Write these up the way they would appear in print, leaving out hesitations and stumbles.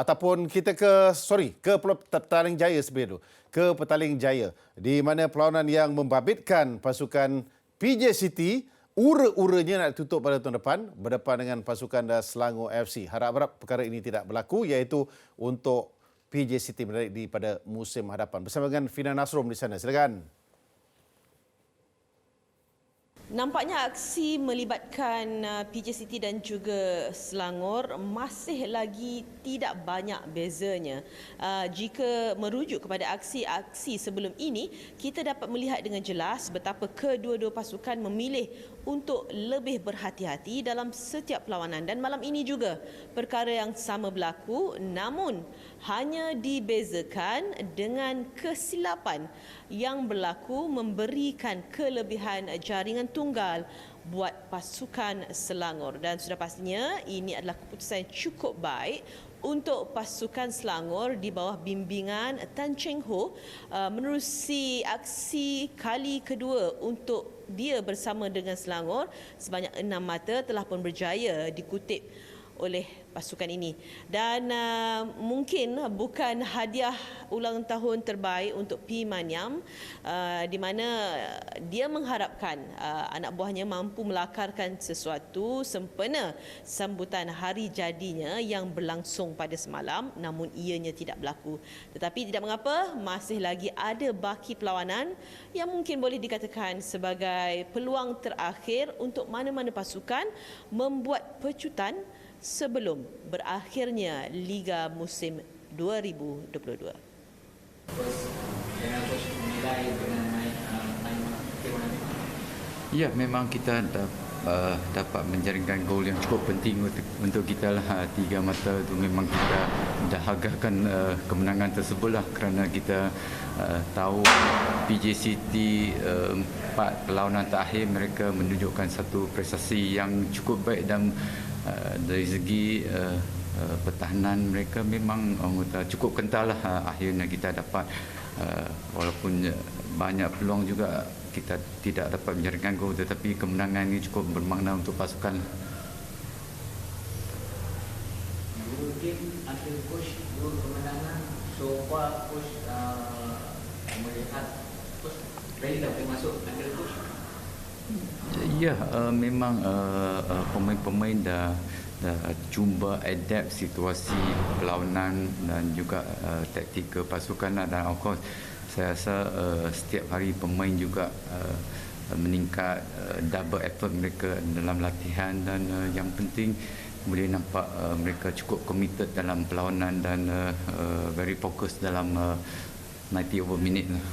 ataupun kita ke Petaling Jaya sebenarnya tu. Ke Petaling Jaya di mana perlawanan yang membabitkan pasukan PJ City ura-uranya nak tutup pada tahun depan berdepan dengan pasukan Selangor FC. Harap-harap perkara ini tidak berlaku iaitu untuk PJ City menarik di pada musim hadapan. Bersama dengan Fina Nasrum di sana. Silakan. Nampaknya aksi melibatkan PJ City dan juga Selangor masih lagi tidak banyak bezanya. Jika merujuk kepada aksi-aksi sebelum ini, kita dapat melihat dengan jelas betapa kedua-dua pasukan memilih untuk lebih berhati-hati dalam setiap perlawanan. Dan malam ini juga perkara yang sama berlaku, namun hanya dibezakan dengan kesilapan yang berlaku memberikan kelebihan jaringan tunggal buat pasukan Selangor. Dan sudah pastinya ini adalah keputusan yang cukup baik untuk pasukan Selangor di bawah bimbingan Tan Cheng Ho menerusi aksi kali kedua untuk dia bersama dengan Selangor. Sebanyak 6 mata telah pun berjaya dikutip oleh pasukan ini. Dan mungkin bukan hadiah ulang tahun terbaik untuk P. Maniam, di mana dia mengharapkan anak buahnya mampu melakarkan sesuatu sempena sambutan hari jadinya yang berlangsung pada semalam, namun ianya tidak berlaku. Tetapi tidak mengapa, masih lagi ada baki perlawanan yang mungkin boleh dikatakan sebagai peluang terakhir untuk mana-mana pasukan membuat pecutan sebelum berakhirnya Liga musim 2022. Ya, memang kita dapat menjaringkan gol yang cukup penting untuk kita lah. 3 mata itu memang kita dah hargakan kemenangan tersebut lah, kerana kita tahu PJ City 4 perlawanan terakhir mereka menunjukkan satu prestasi yang cukup baik, dan dari segi pertahanan mereka memang cukup kental lah. Akhirnya kita dapat walaupun banyak peluang juga kita tidak dapat menjaringkan gol, tetapi kemenangan ini cukup bermakna untuk pasukan. Mungkin hasil coach 2 kemenangan, so far coach melihat coach ready dah boleh masuk under coach. Ya, memang pemain-pemain dah cuba adapt situasi perlawanan dan juga taktikal pasukan, dan of course saya rasa setiap hari pemain juga meningkat double effort mereka dalam latihan, dan yang penting boleh nampak mereka cukup committed dalam perlawanan dan very fokus dalam 90 over minute lah.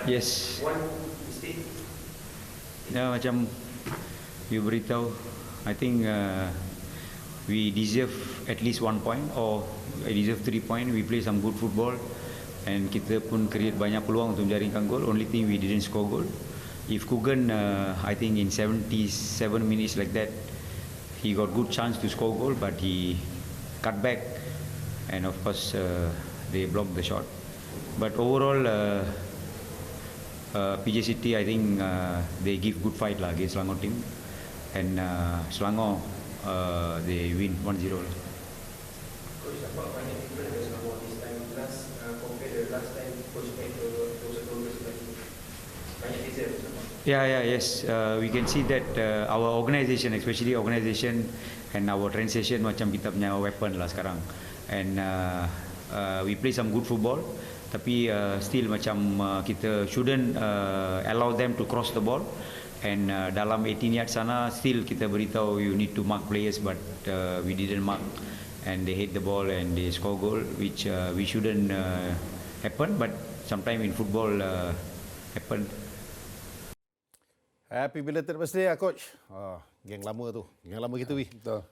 Yes. Ya, macam you beritahu, I think we deserve at least 1 point, or I deserve 3 point. We play some good football, and kita pun create banyak peluang untuk menjaringkan gol. Only thing we didn't score goal. If Kugan, I think in 77 minutes like that, he got good chance to score goal, but he cut back, and of course they blocked the shot. But overall, PJ City, I think they give good fight lah against Selangor team, and Selangor they win 1-0 lah. Coach, apa banyak different dengan Selangor this time last compared to last time coach main to progress lagi banyak difference. Yes. We can see that our organisation, especially organisation and our transition, macam kita punya weapon lah sekarang, and we play some good football. Tapi still macam kita shouldn't allow them to cross the ball, and dalam 18 yard sana still kita beritahu you need to mark players, but we didn't mark, and they hit the ball and they score goal, which we shouldn't happen, but sometime in football happen. Happy belated birthday coach. Geng lama tu. Geng lama kita weh. Betul.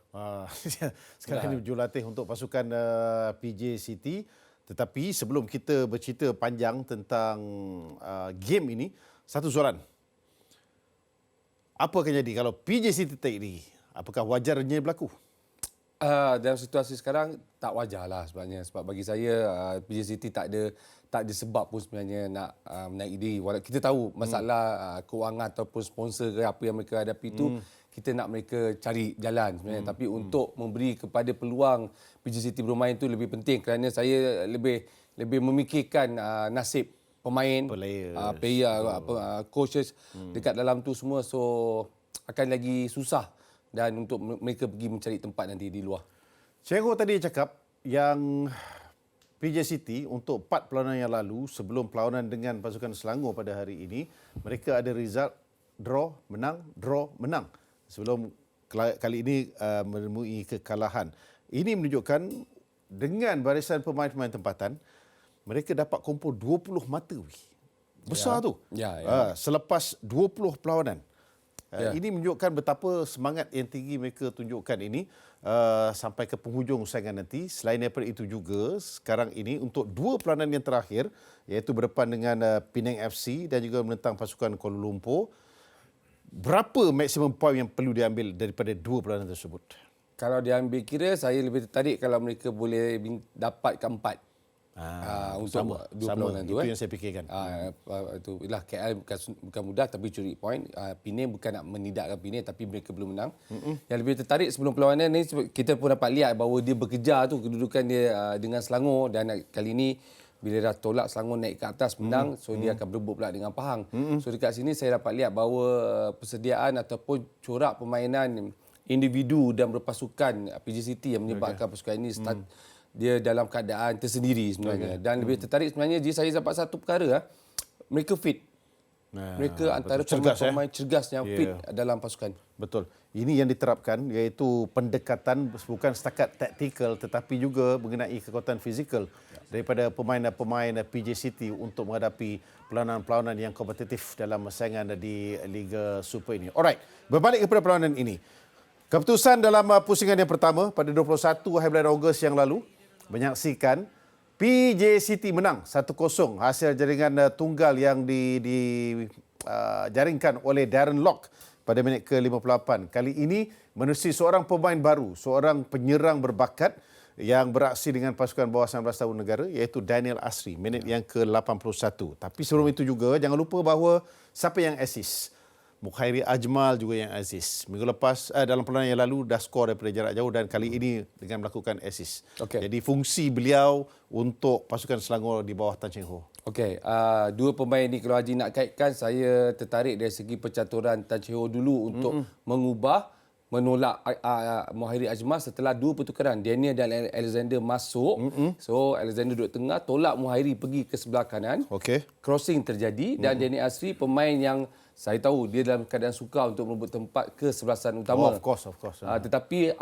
Sekarang ini berjulatih untuk pasukan PJ City. Tetapi sebelum kita bercerita panjang tentang game ini, satu soalan. Apa akan jadi kalau PJ City take lagi? Apakah wajarnya berlaku? Dalam situasi sekarang tak wajarlah sebenarnya, sebab bagi saya PJ City tak ada sebab pun sebenarnya nak menaiki diri. Kita tahu masalah kewangan ataupun sponsor ke apa yang mereka hadapi itu, kita nak mereka cari jalan sebenarnya. Tapi untuk memberi kepada peluang PJ City bermain itu lebih penting, kerana saya lebih memikirkan nasib pemain, player, coaches dekat dalam tu semua. So akan lagi susah dan untuk mereka pergi mencari tempat nanti di luar. Cheng Ho tadi cakap yang PJ City untuk 4 perlawanan yang lalu sebelum perlawanan dengan pasukan Selangor pada hari ini, mereka ada result draw, menang. Sebelum kali ini menemui kekalahan. Ini menunjukkan dengan barisan pemain-pemain tempatan, mereka dapat kumpul 20 mata. Besar tu. Selepas 20 perlawanan. Ini menunjukkan betapa semangat yang tinggi mereka tunjukkan ini sampai ke penghujung saingan nanti. Selain daripada itu juga, sekarang ini untuk 2 perlawanan yang terakhir, iaitu berdepan dengan Penang FC dan juga menentang pasukan Kuala Lumpur, berapa maksimum poin yang perlu diambil daripada 2 perlawanan tersebut? Kalau diambil kira, saya lebih tertarik kalau mereka boleh dapatkan 4. Untuk dua perlawanan tu. Itu yang saya fikirkan. Itulah KL bukan mudah tapi curi poin. Penang bukan nak menidakkan Penang tapi mereka belum menang. Yang lebih tertarik sebelum perlawanan ni, kita pun dapat lihat bahawa dia berkejar tu kedudukan dia dengan Selangor, dan kali ini bila dah tolak Selangor naik ke atas menang, so dia akan berebut pula dengan Pahang. So dekat sini saya dapat lihat bahawa persediaan ataupun corak permainan individu dan berpasukan PJ City yang menyebabkan pasukan ini dia dalam keadaan tersendiri sebenarnya. Dan lebih tertarik sebenarnya, saya dapat satu perkara, mereka fit. Mereka antara pemain cergas yang fit dalam pasukan. Betul. Ini yang diterapkan, iaitu pendekatan bukan setakat taktikal tetapi juga mengenai kekuatan fizikal daripada pemain-pemain PJ City untuk menghadapi perlawanan-perlawanan yang kompetitif dalam saingan di Liga Super ini. Alright, berbalik kepada perlawanan ini. Keputusan dalam pusingan yang pertama pada 21 hari bulan Ogos yang lalu menyaksikan PJ City menang 1-0 hasil jaringan tunggal yang dijaringkan oleh Darren Lock pada minit ke-58. Kali ini menerusi seorang pemain baru, seorang penyerang berbakat yang beraksi dengan pasukan bawah 19 tahun negara, iaitu Daniel Asri, minit yang ke-81. Tapi sebelum itu juga jangan lupa bahawa siapa yang assist? Mukhairi Ajmal juga yang assist. Minggu lepas, dalam perlawanan yang lalu dah skor daripada jarak jauh, dan kali ini dengan melakukan assist. Jadi fungsi beliau untuk pasukan Selangor di bawah Tan Cheng Ho. Dua pemain ni kalau Haji nak kaitkan, saya tertarik dari segi percaturan Tan Cheng Ho dulu untuk menolak Mukhairi Ajmal setelah 2 pertukaran. Daniel dan Alexander masuk. So Alexander duduk tengah, tolak Mukhairi pergi ke sebelah kanan. Crossing terjadi dan Daniel Asri pemain yang saya tahu dia dalam keadaan sukar untuk merebut tempat ke sebelasan utama. Of course. Tetapi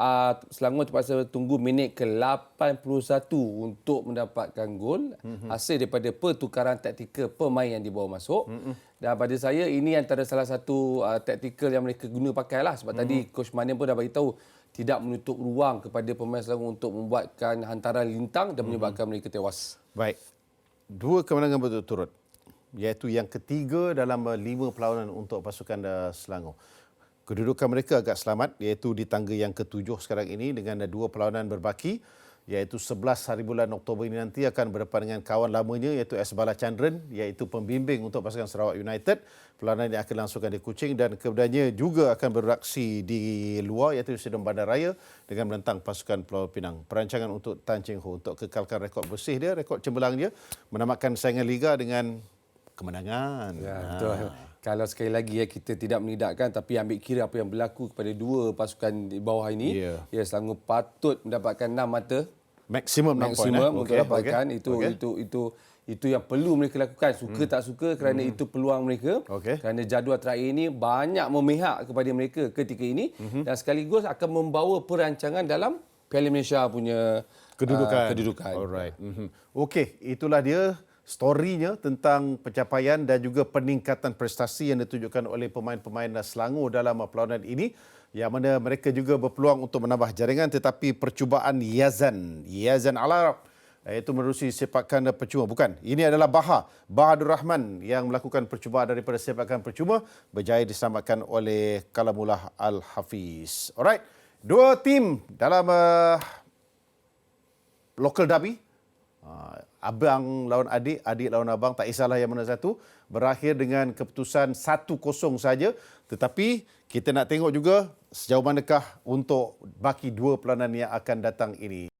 Selangor terpaksa tunggu minit ke-81 untuk mendapatkan gol hasil daripada pertukaran taktikal pemain yang dibawa masuk. Dan pada saya ini antara salah satu taktikal yang mereka guna pakailah, sebab tadi Coach Maniam pun dah beritahu tidak menutup ruang kepada pemain Selangor untuk membuatkan hantaran lintang dan menyebabkan mereka tewas. Baik. 2 kemenangan berturut-turut, iaitu yang ketiga dalam 5 perlawanan untuk pasukan Selangor. Kedudukan mereka agak selamat, iaitu di tangga yang ke-7 sekarang ini dengan 2 perlawanan berbaki, iaitu 11 hari bulan Oktober ini nanti akan berdepan dengan kawan lamanya, iaitu S. Balachandran, iaitu pembimbing untuk pasukan Sarawak United. Perlawanan yang akan langsungkan di Kuching, dan kemudiannya juga akan beraksi di luar, iaitu Stadium Bandaraya dengan menentang pasukan Pulau Pinang. Perancangan untuk Tan Cheng Ho untuk kekalkan rekod bersih dia, rekod cemerlang dia, menamatkan saingan Liga dengan kemenangan. Betul. Kalau sekali lagi kita tidak menidakkan tapi ambil kira apa yang berlaku kepada 2 pasukan di bawah ini, Selangor patut mendapatkan 6 mata. Maksimum 6 poin untuk dapatkan. Itu yang perlu mereka lakukan. Suka tak suka, kerana itu peluang mereka. Kerana jadual terakhir ini banyak memihak kepada mereka ketika ini dan sekaligus akan membawa perancangan dalam Piala Malaysia punya kedudukan. Alright. Okey, itulah dia storynya tentang pencapaian dan juga peningkatan prestasi yang ditunjukkan oleh pemain-pemain Selangor dalam perlawanan ini, yang mana mereka juga berpeluang untuk menambah jaringan, tetapi percubaan Yazan Al-Arab, iaitu menerusi sepakan percuma. Bukan, ini adalah Bahadur Rahman yang melakukan percubaan daripada sepakan percuma, berjaya diselamatkan oleh Kalamullah Al-Hafiz. Alright, Dua tim dalam local derby. Abang lawan adik, adik lawan abang, tak kisahlah yang mana satu. Berakhir dengan keputusan 1-0 saja. Tetapi kita nak tengok juga sejauh manakah untuk baki dua peranan yang akan datang ini.